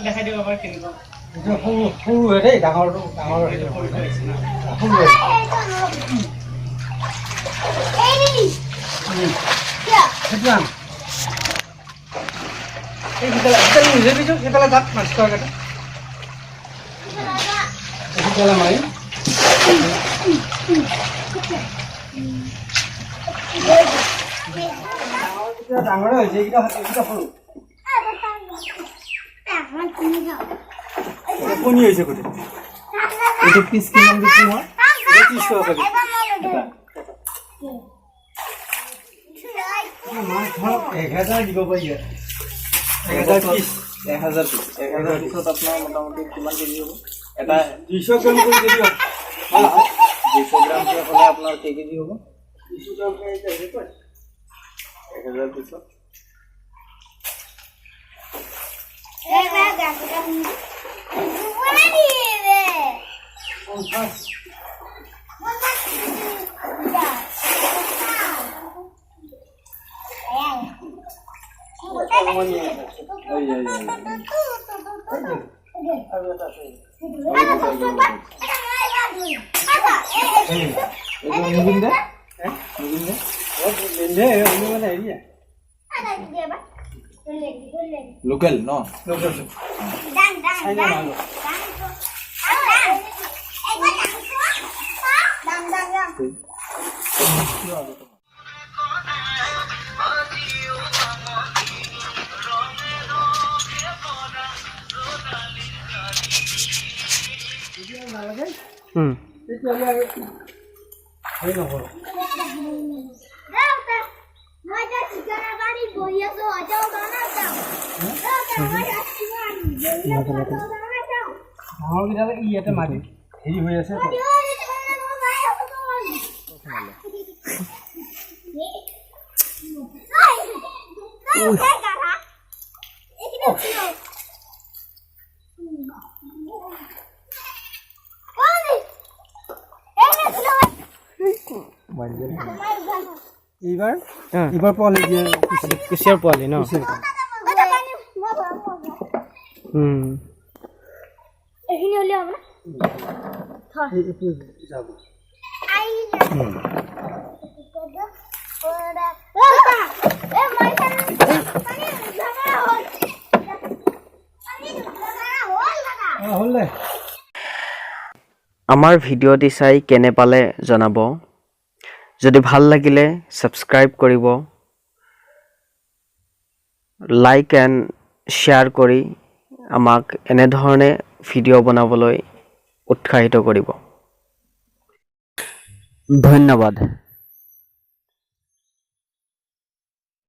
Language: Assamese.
দেখাই দিব এবাৰ কেনেকুৱা ফুল দেই ডাঙৰ ডাঙৰে হৈছে এইকেইটা সৰু কণী হৈছে গোটেই এইটো পিছ কিমান দিছো মই 30 টকা দি মাছ ধৰ 1000 দিব পাৰি 1000 পিছ 1000 পিছত আপোনাৰ মোটামুটি কিমান কেজি হ'ব এটা 200 গ্ৰাম কৰি দিব 200 গ্ৰাম হ'লে আপোনাৰ কেই কেজি হ'ব 200 গ্ৰাম কৰি দিব 1000 পিছত Local, no? Local. ইয়াতে মাৰি হেৰি হৈ আছে এইবাৰ পোৱালি দিয়ে কুচিয়াৰ পোৱালি ন এইখিনি হলে আমৰা যাব আমাৰ ভিডিঅ'টি চাই কেনে পালে জনাব যদি ভাল লাগিলে সাবস্ক্ৰাইব কৰিব লাইক এণ্ড শ্বেয়াৰ কৰি আমাক এনে ধৰণে ভিডিঅ' বনাবলৈ উৎসাহিত কৰিব ধন্যবাদ।